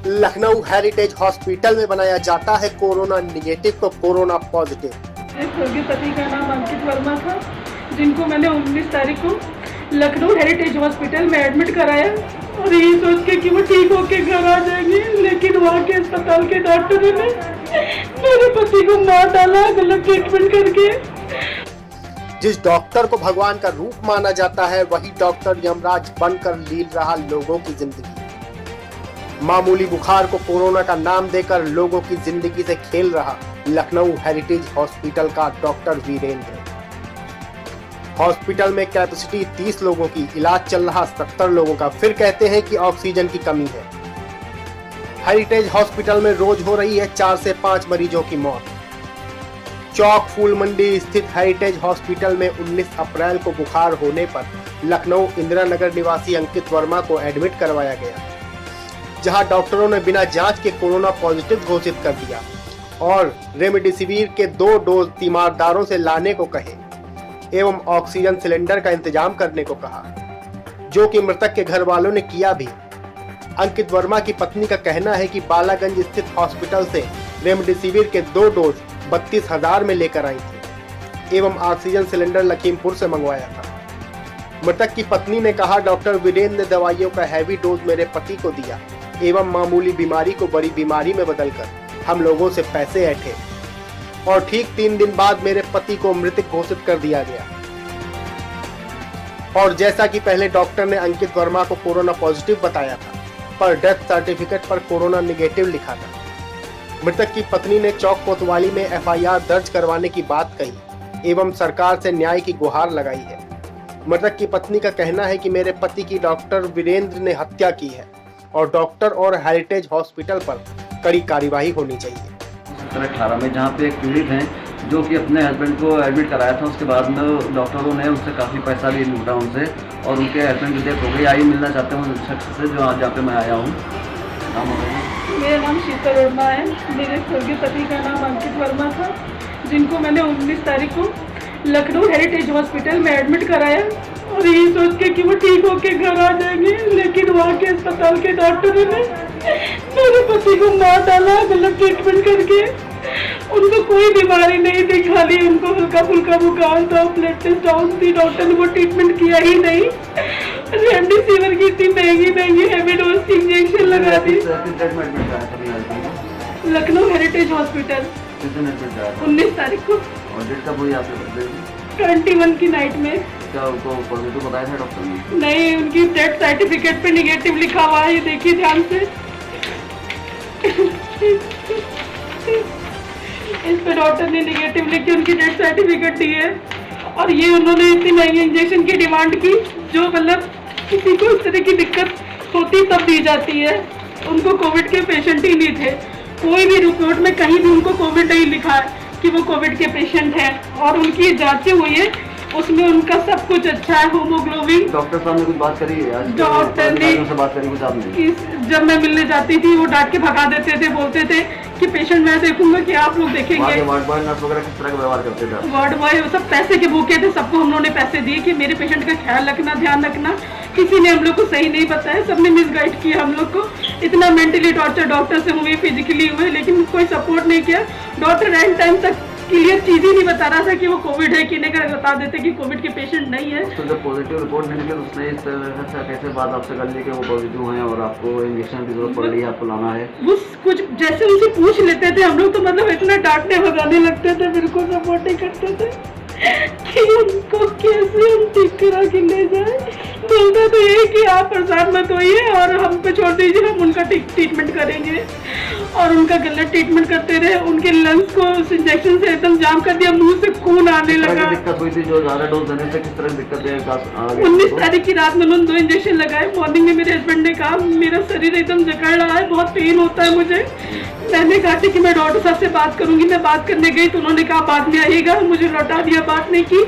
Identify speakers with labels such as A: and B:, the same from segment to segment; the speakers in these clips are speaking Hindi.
A: लखनऊ हेरिटेज हॉस्पिटल में बनाया जाता है कोरोना निगेटिव को कोरोना पॉजिटिव।
B: स्वर्गीय पति का नाम अंकित वर्मा था, जिनको मैंने 19 तारीख को लखनऊ हेरिटेज हॉस्पिटल में एडमिट कराया और यही सोच के कि वो ठीक होके घर आ जाएंगे, लेकिन वहाँ के अस्पताल के डॉक्टरों ने मेरे पति को मार डाला गलत ट्रीटमेंट करके।
A: जिस डॉक्टर को भगवान का रूप माना जाता है, वही डॉक्टर यमराज बनकर लील रहा लोगों की जिंदगी। मामूली बुखार को कोरोना का नाम देकर लोगों की जिंदगी से खेल रहा लखनऊ हेरिटेज हॉस्पिटल का डॉक्टर वीरेंद्र। हॉस्पिटल में कैपेसिटी 30 लोगों की, इलाज चल रहा 70 लोगों का, फिर कहते हैं कि ऑक्सीजन की कमी है। हेरिटेज हॉस्पिटल में रोज हो रही है 4 से 5 मरीजों की मौत। चौक फूल मंडी स्थित हेरिटेज हॉस्पिटल में 19 अप्रैल को बुखार होने पर लखनऊ इंदिरा नगर निवासी अंकित वर्मा को एडमिट करवाया गया, जहां डॉक्टरों ने बिना जांच के कोरोना पॉजिटिव घोषित कर दिया और रेमडेसिविर के 2 डोज तीमारदारों से लाने को कहे एवं ऑक्सीजन सिलेंडर का इंतजाम करने को कहा, जो कि मृतक के घर वालों ने किया भी। अंकित वर्मा की पत्नी का कहना है कि बालागंज स्थित हॉस्पिटल से रेमडेसिविर के 2 डोज 32,000 में लेकर आई थी एवं ऑक्सीजन सिलेंडर लखीमपुर से मंगवाया था। मृतक की पत्नी ने कहा, डॉक्टर वीरेंद्र ने दवाइयों का हैवी डोज मेरे पति को दिया एवं मामूली बीमारी को बड़ी बीमारी में बदलकर हम लोगों से पैसे ऐंठे और ठीक 3 दिन बाद मेरे पति को मृत घोषित कर दिया गया। और जैसा कि पहले डॉक्टर ने अंकित वर्मा को कोरोना पॉजिटिव बताया था, पर डेथ सर्टिफिकेट पर कोरोना निगेटिव लिखा था। मृतक की पत्नी ने चौक कोतवाली में FIR दर्ज करवाने की बात कही एवं सरकार से न्याय की गुहार लगाई है। मृतक की पत्नी का कहना है कि मेरे पति की डॉक्टर वीरेंद्र ने हत्या की है और डॉक्टर और हेरिटेज हॉस्पिटल पर कड़ी कार्यवाही होनी चाहिए।
C: 18 में जहाँ पे एक पीड़ित हैं जो कि अपने हस्बैंड को एडमिट कराया था, उसके बाद में डॉक्टरों ने उससे काफ़ी पैसा भी लूटा उनसे और उनके हस्बैंड की डेथ हो गई। आई मिलना चाहते हैं उस शख्स से जो आज जहाँ पे मैं आया हूँ।
B: मेरा नाम शीतल वर्मा है। मेरे स्वर्गीय पति का नाम अंकित वर्मा था, जिनको मैंने 19 तारीख को लखनऊ हेरिटेज हॉस्पिटल में एडमिट कराया और यही सोच के कि वो ठीक होके घर आ जाएंगे, लेकिन वहाँ के अस्पताल के डॉक्टरों ने मेरे पति को मार डाला गलत ट्रीटमेंट करके। उनको कोई बीमारी नहीं थी, खाली उनको हल्का फुल्का बुखार था, प्लेटलेट्स डाउन थी। डॉक्टर ने वो ट्रीटमेंट किया ही नहीं। रेमडेसिविर की इतनी महंगी हैवी डोज की इंजेक्शन लगा दी। लखनऊ हेरिटेज हॉस्पिटल 19 तारीख को
C: और डेट कब हुई आपके?
B: 21 की नाइट में।
C: क्या उनको पॉजिटिव बताया था डॉक्टर ने?
B: नहीं, उनकी डेथ सर्टिफिकेट पे निगेटिव लिखा हुआ है, ये देखिए ध्यान से। इस पे डॉक्टर ने निगेटिव लिख के उनकी डेथ सर्टिफिकेट दी है और ये उन्होंने इतनी महंगी इंजेक्शन की डिमांड की, जो मतलब किसी को इस तरह की दिक्कत होती तब दी जाती है। उनको कोविड के पेशेंट ही नहीं थे, कोई भी रिपोर्ट में कहीं भी उनको कोविड नहीं लिखा है कि वो कोविड के पेशेंट हैं और उनकी जांचें हुई है, उसमें उनका सब कुछ अच्छा है। होमोग्लोबिन।
C: डॉक्टर साहब ने कुछ बात करी है आज?
B: डॉक्टर ने
C: से बात करी कुछ आपने?
B: जब मैं मिलने जाती थी वो डांट के भगा देते थे, बोलते थे कि पेशेंट मैं देखूंगा कि आप लोग देखेंगे।
C: वार्ड बॉय नर्स वगैरह किस तरह का व्यवहार करते थे?
B: वार्ड बॉय सब पैसे के भूखे थे, सबको हम लोगों ने पैसे दिए कि मेरे पेशेंट का ख्याल रखना, ध्यान रखना। किसी ने हम लोग को सही नहीं बताया, सबने मिसगाइड किया हम लोग को। इतना मेंटली टॉर्चर डॉक्टर से हुए, फिजिकली हुए, लेकिन कोई सपोर्ट नहीं किया। डॉक्टर एंड टाइम तक क्लियर चीज ही नहीं बता रहा था कि वो कोविड है कि नहीं, बता देते कि कोविड के पेशेंट नहीं है।
C: तो जब पॉजिटिव रिपोर्ट मिली तो उसने इस तरह से कैसे बात आपसे कर ली कि वो पॉजिटिव हैं और आपको इंजेक्शन की जरूरत पड़ रही है, आपको लाना है? वो
B: कुछ जैसे उनसे पूछ लेते थे हम लोग, तो मतलब इतना डांटने भगाने लगते थे, बिल्कुल सपोर्ट नहीं करते थे कि उनको कैसे हम ठीक करा के ले जाए। बोलते थे ये कि आप परेशान मत होइए और हम पे छोड़ दीजिए, हम उनका ट्रीटमेंट करेंगे। और उनका गलत ट्रीटमेंट करते रहे, उनके लंग्स को उस इंजेक्शन से एकदम जाम कर दिया, मुंह से खून आने लगा।
C: दिक्कत हुई थी जो ज़्यादा डोज देने से, किस तरह दिक्कत है?
B: 19 तारीख की रात में उन्होंने 2 इंजेक्शन लगाए। मॉर्निंग में मेरे हस्बैंड ने कहा मेरा शरीर एकदम जकड़ रहा है, बहुत पेन होता है मुझे। मैंने कहा कि मैं डॉक्टर साहब से बात करूंगी। मैं बात करने गई तो उन्होंने कहा बाद में आइएगा, मुझे लौटा दिया, बात नहीं की।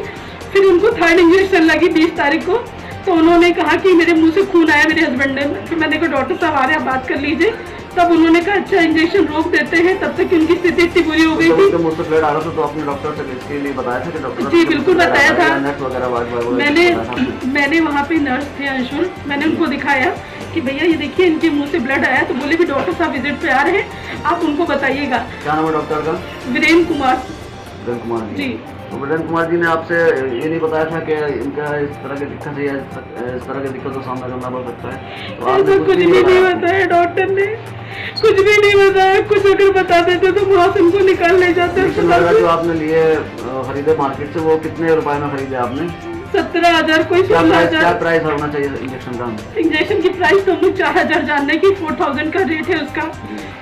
B: फिर उनको 3rd इंजेक्शन लगी 20 तारीख को, तो उन्होंने कहा कि मेरे मुंह से खून आया मेरे हस्बैंड ने। फिर मैंने कहा डॉक्टर साहब आ रहे हैं, बात कर लीजिए। तब उन्होंने कहा अच्छा इंजेक्शन रोक देते हैं, तब तक उनकी स्थिति इतनी बुरी हो गई थी।
C: तो आपने डॉक्टर से इसके लिए बताया था कि डॉक्टर?
B: जी बिल्कुल बताया था।
C: नर्स वगैरह
B: मैंने वहाँ पे नर्स थे अंशुल, मैंने उनको दिखाया कि भैया ये देखिए इनके मुंह से ब्लड आया, तो बोले कि डॉक्टर साहब विजिट पे आ रहे हैं, आप उनको बताइएगा।
C: क्या नाम है डॉक्टर का?
B: वीरेंद्र कुमार
C: जी। तो वीरेंद्र कुमार जी ने आपसे ये नहीं बताया था कि इनका इस तरह की दिक्कत है, इस तरह की दिक्कत का सामना करना पड़ सकता है? तो आपने
B: कुछ भी नहीं बताया डॉक्टर ने, कुछ भी नहीं बताया। कुछ अगर बता देते तो वहाँ से उनको निकाल ले जाते।
C: जो आपने लिए खरीदे मार्केट से, वो कितने रुपए में खरीदे आपने?
B: 17,000 कोई 16,000।
C: क्या प्राइस होना चाहिए इंजेक्शन का?
B: इंजेक्शन की प्राइस तो हम लोग 4,000 जानने की, 4,000 का रेट है उसका,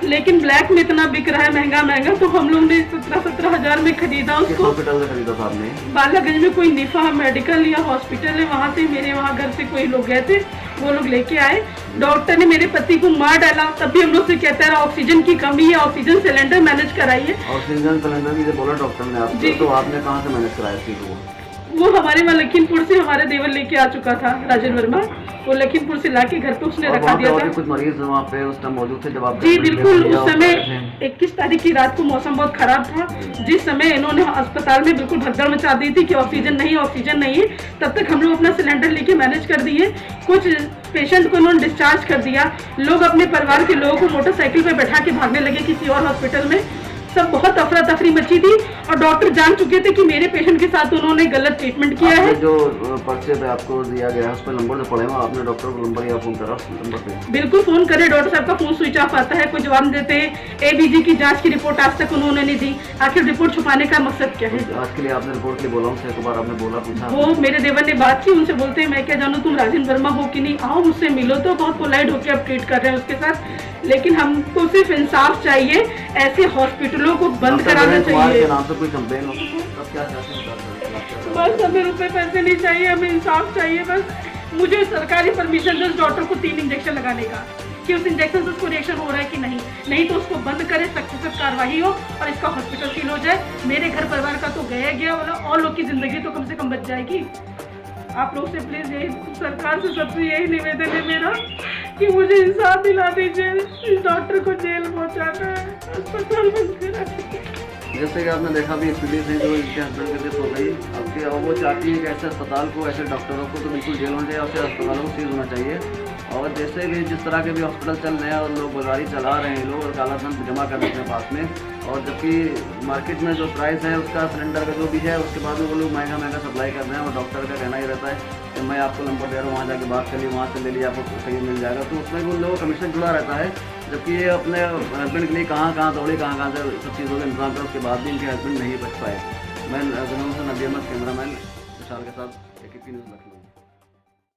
B: लेकिन ब्लैक में इतना बिक रहा है महंगा महंगा, तो हम लोग ने 17,000 में खरीदा उसको।
C: हॉस्पिटल से खरीदा था आपने?
B: बालागंज में कोई निफा मेडिकल या हॉस्पिटल है, वहाँ से मेरे वहाँ घर से कोई लोग गए थे, वो लोग लेके आए। डॉक्टर ने मेरे पति को मार डाला, तब भी हम लोग से कहता है ऑक्सीजन की कमी है, ऑक्सीजन सिलेंडर मैनेज कराइए।
C: ऑक्सीजन सिलेंडर की बोला डॉक्टर ने आपको, तो आपने कहाँ से मैनेज कराया चीज?
B: वो हमारे वहाँ लखीमपुर से हमारे देवर लेके आ चुका था, राजन वर्मा, वो लखीमपुर से लाके घर पे उसने रखा दिया था।
C: कुछ मरीज वहाँ पे उस टाइम मौजूद थे जब आप?
B: जी बिल्कुल, उस समय 21 तारीख की रात को मौसम बहुत खराब था, जिस समय इन्होंने अस्पताल में बिल्कुल भगदड़ मचा दी थी कि ऑक्सीजन नहीं है, तब तक हम लोग अपना सिलेंडर लेके मैनेज कर दिए। कुछ पेशेंट को इन्होंने डिस्चार्ज कर दिया, लोग अपने परिवार के लोगों को मोटरसाइकिल पे बैठा के भागने लगे किसी और हॉस्पिटल में। सब बहुत अफरा तफरी मची थी और डॉक्टर जान चुके थे कि मेरे पेशेंट के साथ उन्होंने गलत ट्रीटमेंट किया है।
C: जो पर्चे पे आपको दिया गया है उस पर नंबर जो पड़े हुए, आपने डॉक्टर को नंबर या फोन करा उस नंबर पे?
B: बिल्कुल फोन करे, डॉक्टर साहब का फोन स्विच ऑफ आता है, कोई जवाब देते हैं। एबीजी की जांच की रिपोर्ट आज तक उन्होंने नहीं दी। आखिर रिपोर्ट छुपाने का मकसद क्या है?
C: आज के लिए आपने रिपोर्ट के लिए बोला उनसे, एक बार आपने बोला पूछा?
B: वो मेरे देवर ने बात की, उनसे बोलते हैं मैं क्या जानूँ, तुम राजन वर्मा हो कि नहीं, आओ मुझसे मिलो। तो बहुत पोलाइट होकर आप ट्रीट कर रहे हैं उसके साथ, लेकिन हमको सिर्फ इंसाफ चाहिए, ऐसे हॉस्पिटलों को बंद कराना चाहिए।
C: नाम से कोई कंप्लेन हो तब क्या चाहते हैं?
B: बस हमें रुपए पैसे नहीं चाहिए, हमें इंसाफ चाहिए। बस मुझे सरकारी परमिशन दो डॉक्टर को 3 इंजेक्शन लगाने का, कि उस इंजेक्शन से उसको रिएक्शन हो रहा है कि नहीं तो उसको बंद करे, सख्त से कार्रवाई हो और इसका हॉस्पिटल सील हो जाए। मेरे घर परिवार का तो गया वाला, और लोग की जिंदगी तो कम से कम बच जाएगी। आप लोग से प्लीज यही, सरकार से सबसे यही निवेदन है मेरा कि मुझे इंसाफ दिला दीजिए। इस डॉक्टर को जेल पहुंचाना है, अस्पताल बंद करा।
C: जैसे कि आपने देखा भी पीड़ित है जो इनके हस्बैंड की डेथ हो गई, आपके वो चाहती है कि ऐसे अस्पताल को, ऐसे डॉक्टरों को तो बिल्कुल जेल होना चाहिए, ऐसे अस्पतालों को सीज होना चाहिए। और जैसे कि जिस तरह के भी हॉस्पिटल चल रहे हैं और लोग बाजारी चला रहे हैं लोग, और काला धन जमा कर रहे हैं पास में, और जबकि मार्केट में जो प्राइस है उसका सिलेंडर का जो भी है उसके बाद में वो लोग महंगा सप्लाई कर रहे हैं। और डॉक्टर का कहना ही रहता है कि मैं आपको नंबर दे रहा हूँ, वहाँ जाके बात कर ली, वहाँ से ले लिया, आपको सही मिल जाएगा। तो उसमें भी उन लोगों का कमीशन जुड़ा रहता है, जबकि ये अपने हस्बैंड के लिए कहाँ दौड़े, कहाँ से सब चीज़ों का इंतजाम कर, उसके बाद भी इनके हस्बैंड नहीं बच पाए। मैं नबी अहमद कैमरामैन विशाल के साथ AKP न्यूज़ लखनऊ।